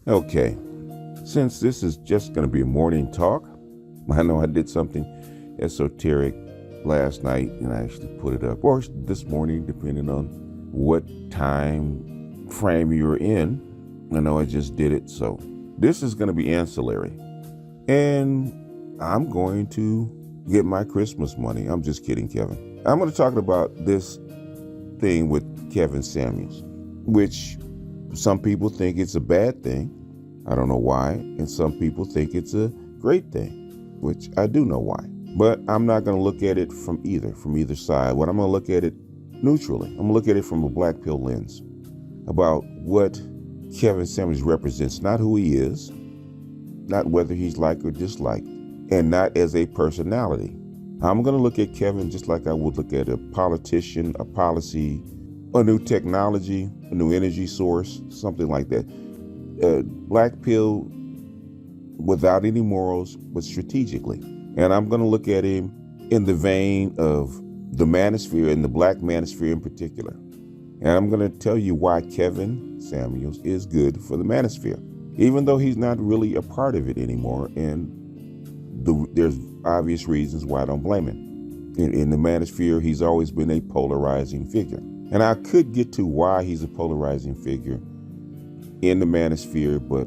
Okay, since this is just going to be a morning talk, I know I did something esoteric last night and I actually put it up, or this morning, depending on what time frame you're in. I know I just did it, so this is going to be ancillary. And I'm going to get my Christmas money. I'm just kidding, Kevin. I'm going to talk about this thing with Kevin Samuels, which some people think it's a bad thing. I don't know why. And some people think it's a great thing, which I do know why. But I'm not going to look at it from either side. What I'm going to look at it neutrally. I'm going to look at it from a Blackpill lens about what Kevin Samuels represents, not who he is, not whether he's liked or disliked, and not as a personality. I'm going to look at Kevin just like I would look at a politician, a policy, a new technology, a new energy source, something like that. Blackpill without any morals, but strategically. And I'm going to look at him in the vein of the manosphere, and the black manosphere in particular. And I'm going to tell you why Kevin Samuels is good for the manosphere, even though he's not really a part of it anymore. And there's obvious reasons why I don't blame him. In the manosphere, he's always been a polarizing figure. And I could get to why he's a polarizing figure in the manosphere, but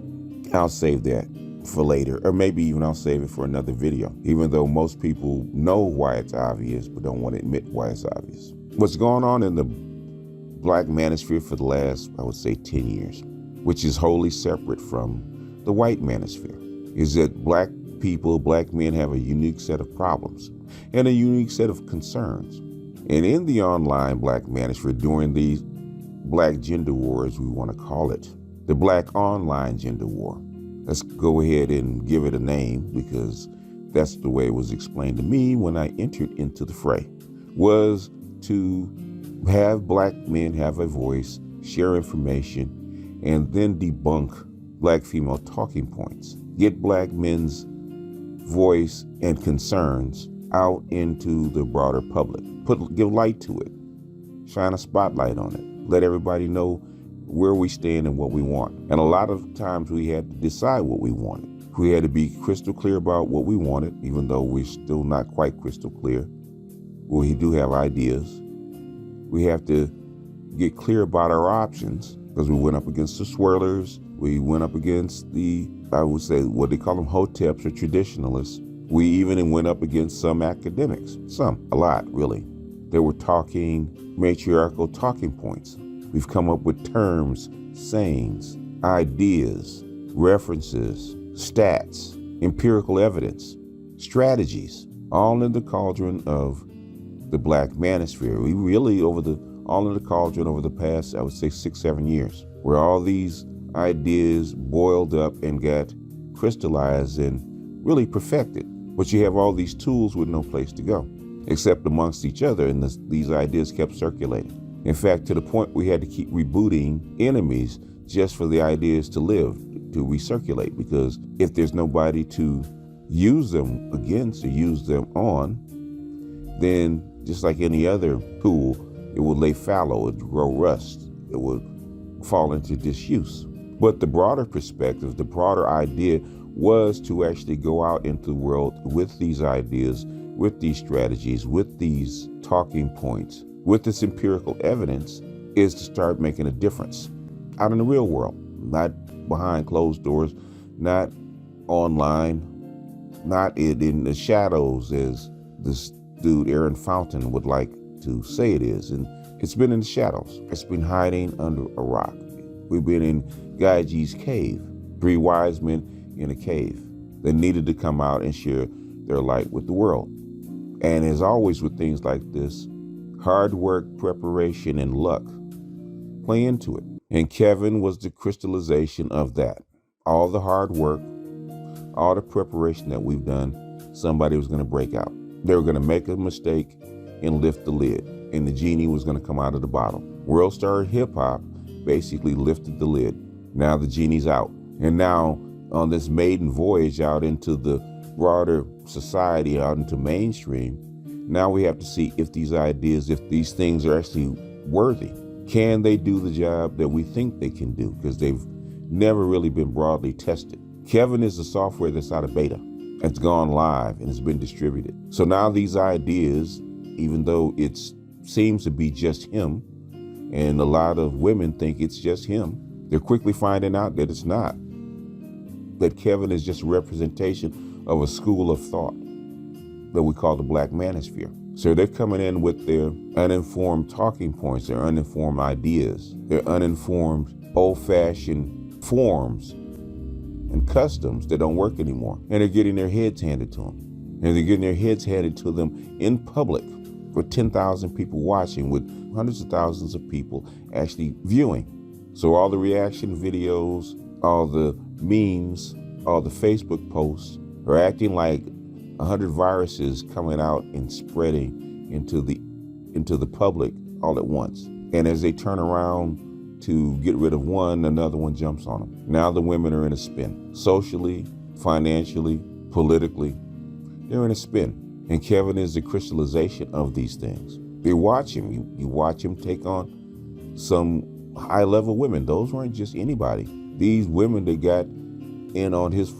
I'll save that for later, or maybe even I'll save it for another video, even though most people know why it's obvious, but don't want to admit why it's obvious. What's going on in the black manosphere for the last, I would say, 10 years, which is wholly separate from the white manosphere, is that black people, black men have a unique set of problems and a unique set of concerns. And in the online black manosphere, during these black gender wars, we want to call it, the black online gender war. Let's go ahead and give it a name, because that's the way it was explained to me when I entered into the fray, was to have black men have a voice, share information, and then debunk black female talking points. Get black men's voice and concerns out into the broader public. Give light to it. Shine a spotlight on it. Let everybody know where we stand and what we want. And a lot of times we had to decide what we wanted. We had to be crystal clear about what we wanted, even though we're still not quite crystal clear. We do have ideas. We have to get clear about our options, because we went up against the swirlers. We went up against the, I would say, what they call them, hoteps or traditionalists. We even went up against some academics, a lot really. They were talking matriarchal talking points. We've come up with terms, sayings, ideas, references, stats, empirical evidence, strategies, all in the cauldron of the black manosphere. We really all in the cauldron over the past, I would say, 6-7 years, where all these ideas boiled up and got crystallized and really perfected. But you have all these tools with no place to go, except amongst each other, and these ideas kept circulating. In fact, to the point we had to keep rebooting enemies just for the ideas to live, to recirculate, because if there's nobody to use them against or use them on, then just like any other tool, it would lay fallow, it would grow rust, it would fall into disuse. But the broader perspective, the broader idea was to actually go out into the world with these ideas, with these strategies, with these talking points, with this empirical evidence, is to start making a difference out in the real world, not behind closed doors, not online, not in the shadows, as this dude Aaron Fountain would like to say it is. And it's been in the shadows. It's been hiding under a rock. We've been in Gaiji's cave, 3 wise men in a cave that needed to come out and share their light with the world. And as always with things like this, hard work, preparation, and luck play into it. And Kevin was the crystallization of that. All the hard work, all the preparation that we've done, somebody was going to break out. They were going to make a mistake and lift the lid, and the genie was going to come out of the bottle. World Star Hip Hop basically lifted the lid. Now the genie's out. And now on this maiden voyage out into the broader society, out into mainstream, now we have to see if these ideas, if these things are actually worthy. Can they do the job that we think they can do? Because they've never really been broadly tested. Kevin is the software that's out of beta. It's gone live and it's been distributed. So now these ideas, even though it seems to be just him, and a lot of women think it's just him, they're quickly finding out that it's not. That Kevin is just a representation of a school of thought that we call the Black Manosphere. So they're coming in with their uninformed talking points, their uninformed ideas, their uninformed old-fashioned forms and customs that don't work anymore. And they're getting their heads handed to them. And they're getting their heads handed to them in public with 10,000 people watching, with hundreds of thousands of people actually viewing. So all the reaction videos, all the memes, all the Facebook posts are acting like 100 viruses coming out and spreading into the public all at once. And as they turn around to get rid of one, another one jumps on them. Now the women are in a spin. Socially, financially, politically, they're in a spin. And Kevin is the crystallization of these things. You watch him. You watch him take on some high-level women. Those weren't just anybody. These women that got in on his,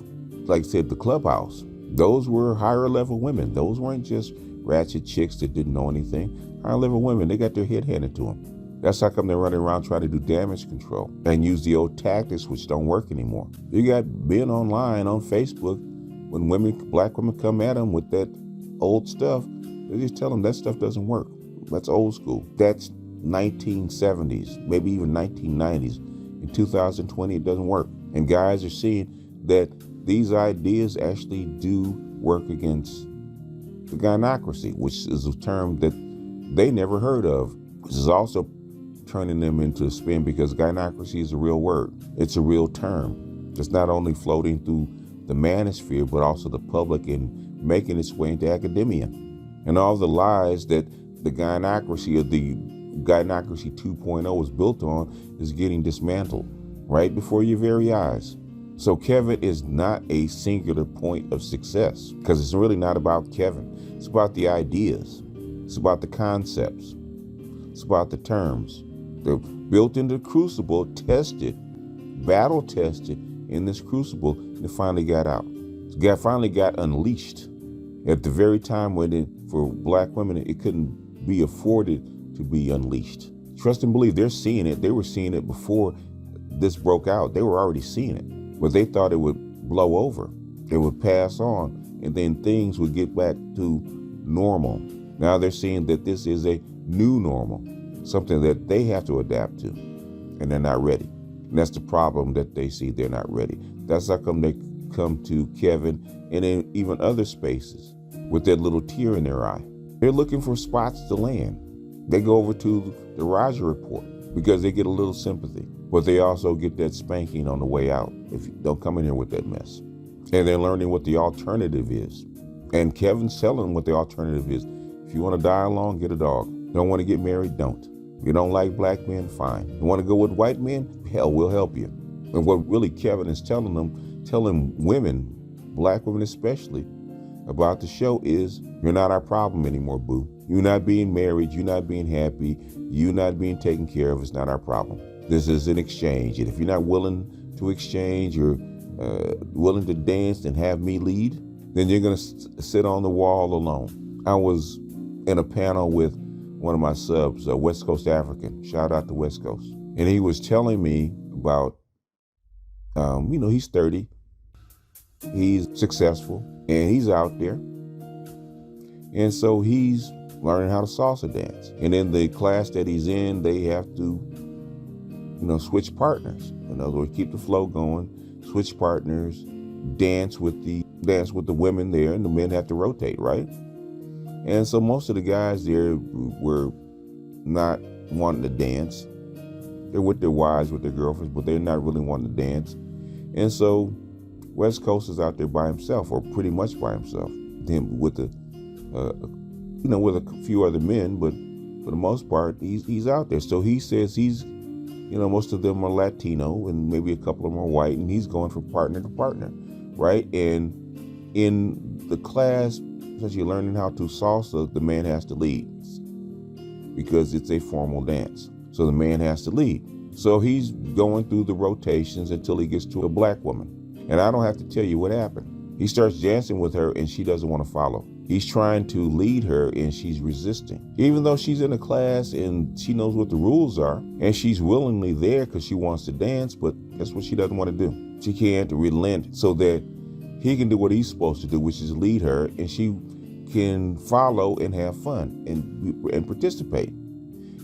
like I said, the clubhouse, those were higher-level women. Those weren't just ratchet chicks that didn't know anything. Higher-level women, they got their head handed to them. That's how come they're running around trying to do damage control and use the old tactics which don't work anymore. You got men online, on Facebook, when black women come at them with that old stuff, they just tell them that stuff doesn't work. That's old school. That's 1970s, maybe even 1990s. In 2020, it doesn't work. And guys are seeing that these ideas actually do work against the gynocracy, which is a term that they never heard of. This is also turning them into a spin because gynocracy is a real word. It's a real term. It's not only floating through the manosphere, but also the public and making its way into academia. And all the lies that the gynocracy, or the gynocracy 2.0 is built on, is getting dismantled right before your very eyes. So Kevin is not a singular point of success, because it's really not about Kevin. It's about the ideas. It's about the concepts. It's about the terms. They're built into the crucible, tested, battle tested in this crucible, and it finally got out. It finally got unleashed at the very time when for black women, it couldn't be afforded to be unleashed. Trust and believe, they're seeing it. They were seeing it before this broke out. They were already seeing it, but they thought it would blow over. It would pass on, and then things would get back to normal. Now they're seeing that this is a new normal, something that they have to adapt to, and they're not ready. And that's the problem that they see. They're not ready. That's how come they come to Kevin and in even other spaces with that little tear in their eye. They're looking for spots to land. They go over to the Roger Report because they get a little sympathy, but they also get that spanking on the way out if you don't come in here with that mess. And they're learning what the alternative is. And Kevin's telling them what the alternative is. If you want to die alone, get a dog. You don't want to get married, don't. You don't like black men, fine. You want to go with white men? Hell, we'll help you. And what really Kevin is telling women, black women especially, about the show is, you're not our problem anymore, boo. You're not being married, you're not being happy, you're not being taken care of, it's not our problem. This is an exchange. And if you're not willing to exchange, you're willing to dance and have me lead, then you're gonna sit on the wall alone. I was in a panel with one of my subs, a West Coast African, shout out to West Coast. And he was telling me about, he's 30, he's successful, and he's out there. And so he's learning how to salsa dance. And in the class that he's in, they have to, switch partners. In other words, keep the flow going, switch partners, dance with the women there, and the men have to rotate, right? And so most of the guys there were not wanting to dance. They're with their wives, with their girlfriends, but they're not really wanting to dance. And so West Coast is out there by himself, or pretty much by himself. Him with with a few other men, but for the most part, he's out there. So he says most of them are Latino, and maybe a couple of them are white, and he's going from partner to partner, right? And in the class, since you're learning how to salsa, the man has to lead because it's a formal dance. So the man has to lead. So he's going through the rotations until he gets to a black woman. And I don't have to tell you what happened. He starts dancing with her and she doesn't want to follow. He's trying to lead her and she's resisting. Even though she's in a class and she knows what the rules are and she's willingly there because she wants to dance, but that's what she doesn't want to do. She can't relent so that he can do what he's supposed to do, which is lead her, and she can follow and have fun and participate.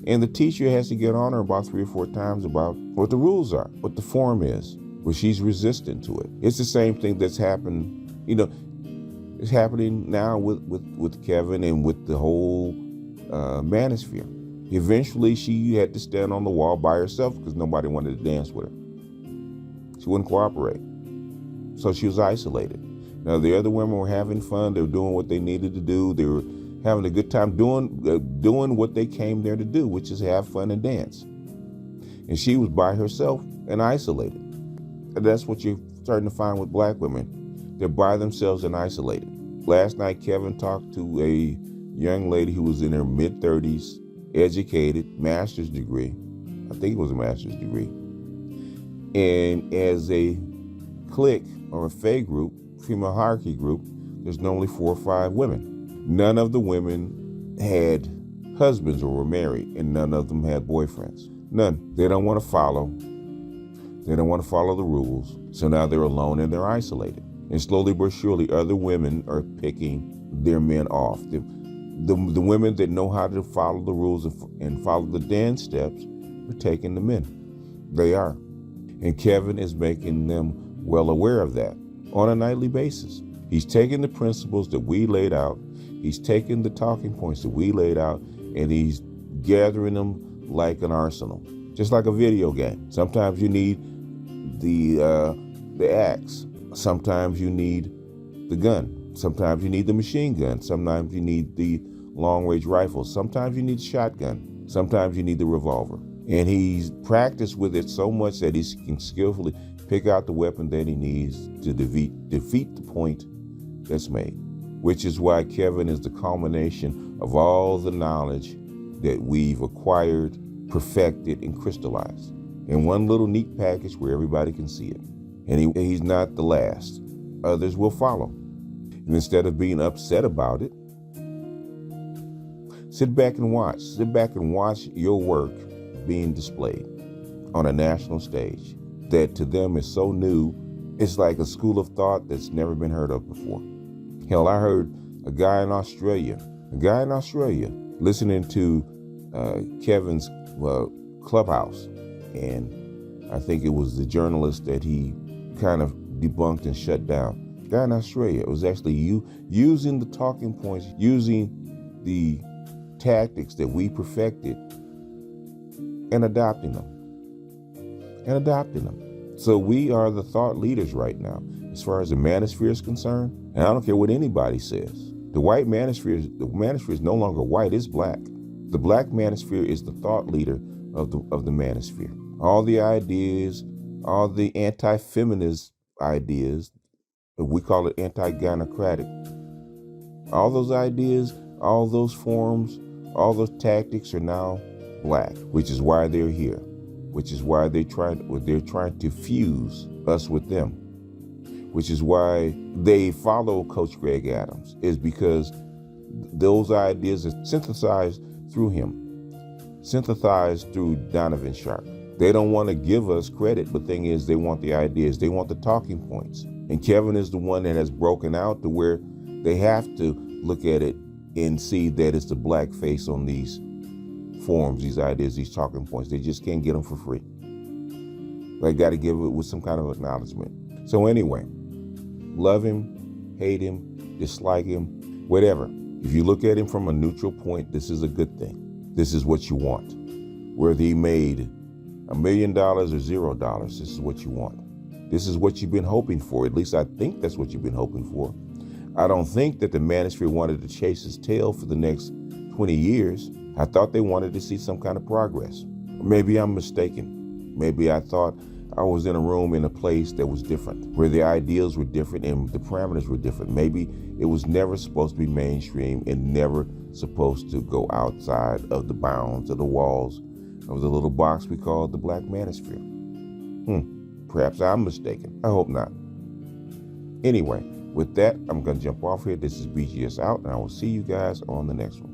And the teacher has to get on her about 3 or 4 times about what the rules are, what the form is, but she's resistant to it. It's the same thing that's happened, it's happening now with Kevin and with the whole manosphere. Eventually, she had to stand on the wall by herself because nobody wanted to dance with her. She wouldn't cooperate. So she was isolated. Now, the other women were having fun. They were doing what they needed to do. They were having a good time doing what they came there to do, which is have fun and dance. And she was by herself and isolated. And that's what you're starting to find with black women. They're by themselves and isolated. Last night, Kevin talked to a young lady who was in her mid-30s, educated, master's degree. I think it was a master's degree. And as a clique or a FAE group, female hierarchy group, there's normally 4 or 5 women. None of the women had husbands or were married, and none of them had boyfriends. None. They don't want to follow. They don't want to follow the rules. So now they're alone and they're isolated. And slowly but surely, other women are picking their men off. The women that know how to follow the rules and follow the dance steps are taking the men. They are. And Kevin is making them well aware of that on a nightly basis. He's taking the principles that we laid out. He's taking the talking points that we laid out, and he's gathering them like an arsenal, just like a video game. Sometimes you need the axe. Sometimes you need the gun. Sometimes you need the machine gun. Sometimes you need the long-range rifle. Sometimes you need the shotgun. Sometimes you need the revolver. And he's practiced with it so much that he can skillfully pick out the weapon that he needs to defeat the point that's made, which is why Kevin is the culmination of all the knowledge that we've acquired, perfected, and crystallized in one little neat package where everybody can see it. And he's not the last. Others will follow. And instead of being upset about it, sit back and watch. Sit back and watch your work being displayed on a national stage that to them is so new, it's like a school of thought that's never been heard of before. Hell, I heard a guy in Australia listening to Kevin's Clubhouse. And I think it was the journalist that he kind of debunked and shut down. The guy in Australia, it was actually using the talking points, using the tactics that we perfected and adopting them. So we are the thought leaders right now as far as the manosphere is concerned. And I don't care what anybody says. The manosphere is no longer white, it's black. The black manosphere is the thought leader of the manosphere. All the ideas, all the anti-feminist ideas, we call it anti-gynocratic. All those ideas, all those forms, all those tactics are now black, which is why they're here, which is why they're trying to fuse us with them, which is why they follow Coach Greg Adams, is because those ideas are synthesized through him, synthesized through Donovan Sharp. They don't want to give us credit, but the thing is, they want the ideas, they want the talking points. And Kevin is the one that has broken out to where they have to look at it and see that it's the black face on these forms, these ideas, these talking points. They just can't get them for free. They got to give it with some kind of acknowledgement. So anyway, love him, hate him, dislike him, whatever. If you look at him from a neutral point, this is a good thing. This is what you want. Whether he made $1 million or $0. This is what you want. This is what you've been hoping for. At least I think that's what you've been hoping for. I don't think that the manosphere wanted to chase his tail for the next 20 years. I thought they wanted to see some kind of progress. Maybe I'm mistaken. Maybe I thought I was in a room in a place that was different, where the ideals were different and the parameters were different. Maybe it was never supposed to be mainstream and never supposed to go outside of the bounds of the walls of the little box we call the Black Manosphere. Perhaps I'm mistaken. I hope not. Anyway, with that, I'm going to jump off here. This is BGS out, and I will see you guys on the next one.